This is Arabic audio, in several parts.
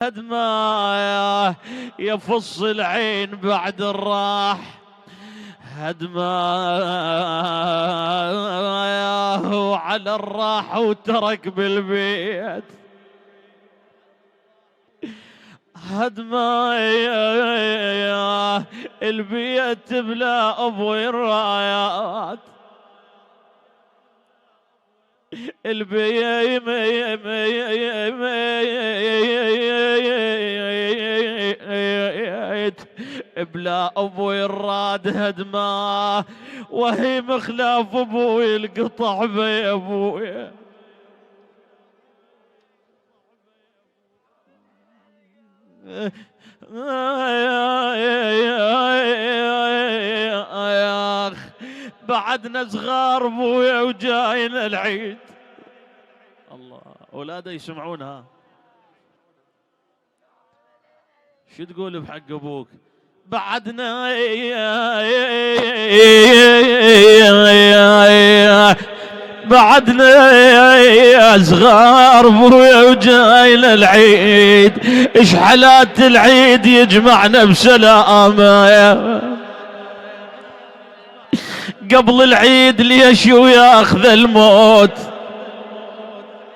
قد ما يفص العين بعد الراح، هد ما هو على الراح وترك بالبيت، هد ما البيت بلا ابوي الرايات، البيت بلا ابوي الراد هدمه، وهي مخلاف ابوي القطع بي ابوي. بعدنا صغار ابويا وجاينا العيد. الله، اولاده يسمعونها. شو تقول بحق ابوك؟ بعدنا بعدنا صغار ابويا وجاينا العيد، ايش حالات العيد يجمعنا بسلامه، قبل العيد ليش وياخذ الموت،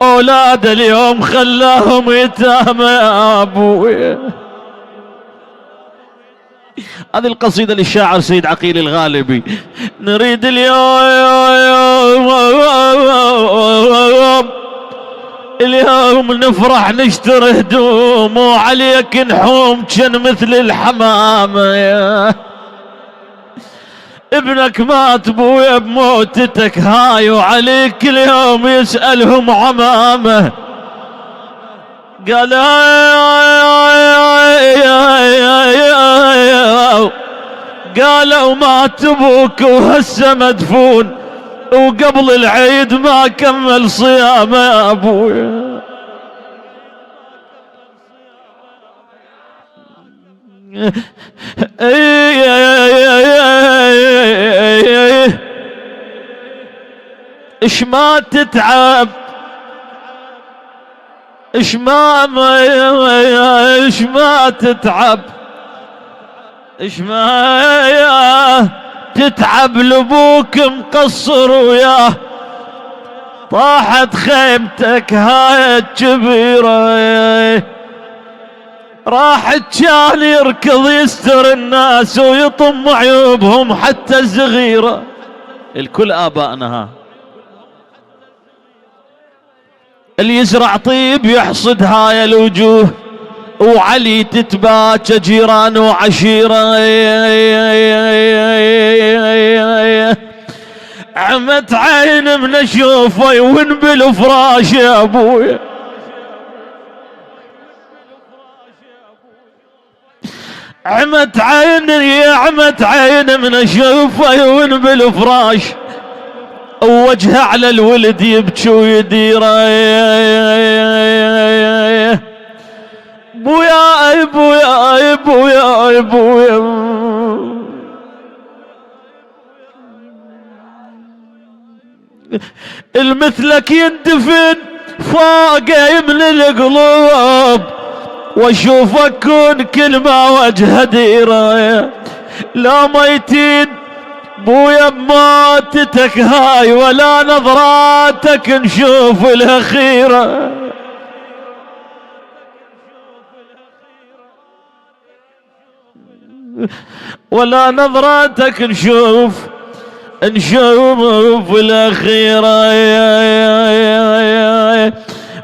اولاد اليوم خلاهم يتامى يا ابوي. هذه القصيدة للشاعر سيد عقيل الغالبي. نريد اليوم نفرح نشتري هدوم، وعليك نحوم كان مثل الحمامة، ابنك مات بويا بموتتك هاي، وعليك اليوم يسألهم عمامه. قال قالوا مات ابوك وهسه مدفون، وقبل العيد ما كمل صيامه يا ابوي. ايش ما تتعب، ايش ما تتعب، ايش ما تتعب لابوك مقصر وياه، طاحت خيمتك هاي الكبيرة، راح كان يركض يستر الناس ويطم عيوبهم حتى الصغيرة. الكل آبائنا ها، اللي يزرع طيب يحصد هاي الوجوه، وعلي تتباكى جيران وعشيرة. عمت عين من اشوفه ونبل فراش يا ابوي، عمت عين من اشوفه ونبل فراش، ووجهه على الولد يبكي ويديره. بويا بويا بويا بويا، المثلك يندفن فوقه من القلوب، واشوفك كون كل ما وجه ديره. لا ميتين بويا بموتتك هاي، ولا نظراتك نشوف الاخيره، ولا نظراتك نشوف الاخيره.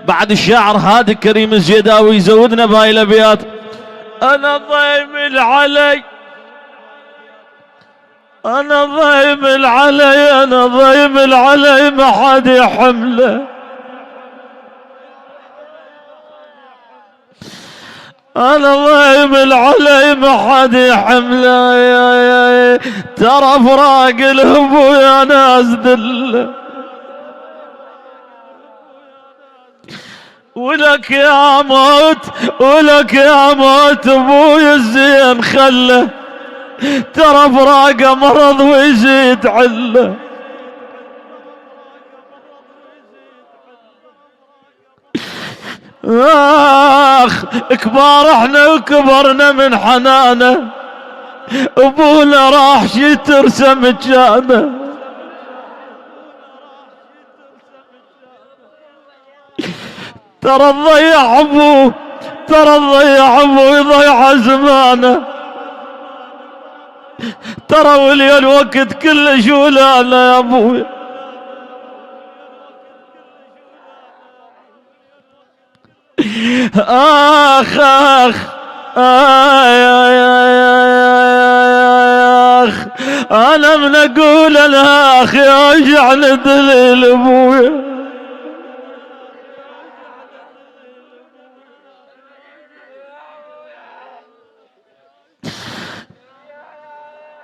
بعد الشاعر هادي كريم الزيداوي يزودنا بهاي الابيات. انا ضيم علي، انا ضيم علي، انا ضيم علي ما حد يحمله، انا ضيم علي ما حد يحمله، ترى فراق الهبو يا ناس دله، ولك يا موت ولك يا موت ابوي الزين خله، ترى فراقه مرض ويزيد عله. آخ كبار احنا وكبرنا من حنانه، ابونا راح ترسم مجانه. ترى تضيع ابوه، ترى تضيع ابوه يضيع زمانه، ترى ولي الوقت كله شولانا يا ابوي. اخ اخ اخ انا من اقول الاخ يوجعني دليل ابوي.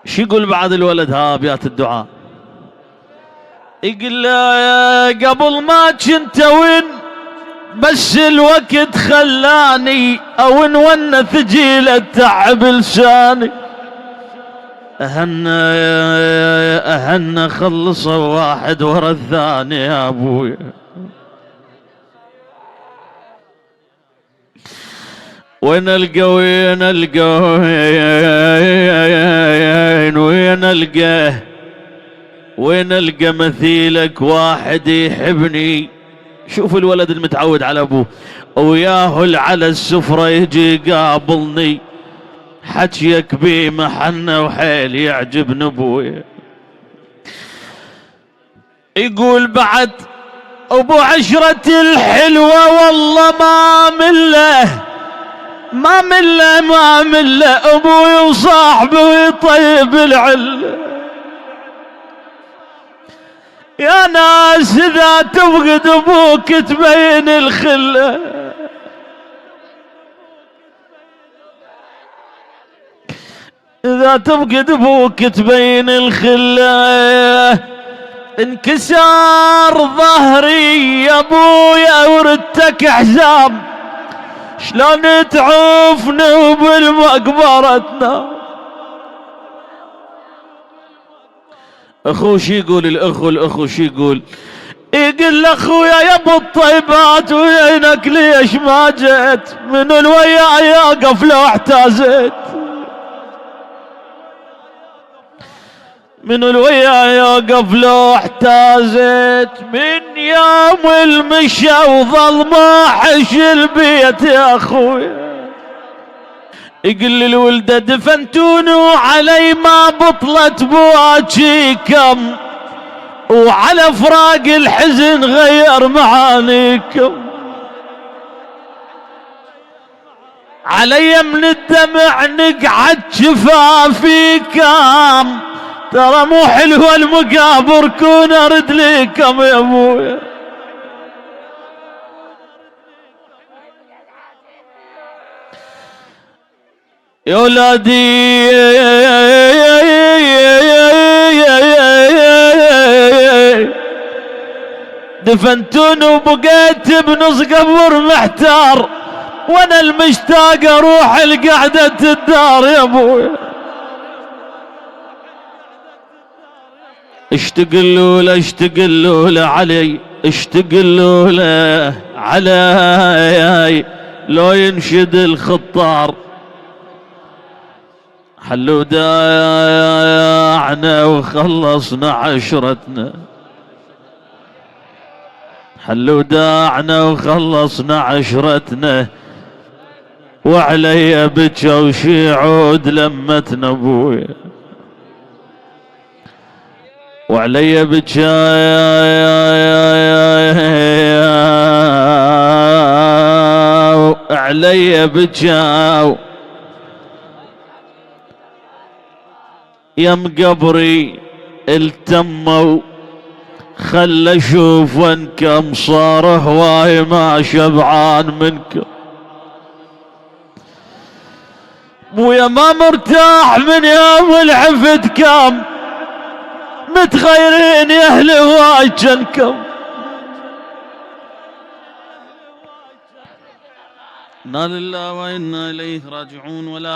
شو يقول بعد الولد ها ابيات الدعاء؟ يقول قبل ما كنت وين بس الوقت خلاني اون ون ثقيل التعب لساني. اهنا خلصوا واحد ورا الثاني يا ابوي. وين القوين وين القاه، وين القى مثيلك واحد يحبني. شوف الولد المتعود على ابوه، وياهل على السفرة يجي قابلني، حكيك بيه محنة وحيل يعجبني ابوي. يقول بعد ابو عشرة الحلوة والله ما مله، ما مله ما مله ابوي وصاحبه ويطيب العله. يا ناس اذا تفقد ابوك تبين الخله، اذا تفقد ابوك تبين الخله. انكسار ظهري يا ابويا وردتك حزام، شلون تعوفني بالمقبرتنا. اخو شي يقول الاخو شي يقول؟ يقول لاخويا يا ابو الطيبات وينك ليش ما جيت؟ من الويا يقف لو احتازت، من الويا يقف لو احتازت. من يوم المشى وظل ما حش البيت يا اخويا. يقول لي الولدة دفنتوني وعلي ما بطلت بواجيكم، وعلى فراق الحزن غير معانيكم. علي من الدمع نقعد شفافيكم، ترى مو حلوة المقابر كون ارد ليكم يا ابويا. يا ولادي دفنتون وبقيت بنص قبر محتار، وانا المشتاق اروح لقعدة الدار يا ابويا. اشتقلوا له علي، اشتقلوا له علي، لو ينشد الخطار. حلوا داعنا وخلصنا عشرتنا، حلوا داعنا وخلصنا عشرتنا. وعلي بكى وشي عود لمتنا ابويا، وعلي بكى علي بكى. يم قبري التموا خل اشوف وانكم، صار هواي ما شبعان منكم. بويا ما مرتاح من يوم العفت كام، متغيرين يا اهل هواي جنكم. انا لله وانا اليه راجعون. ولا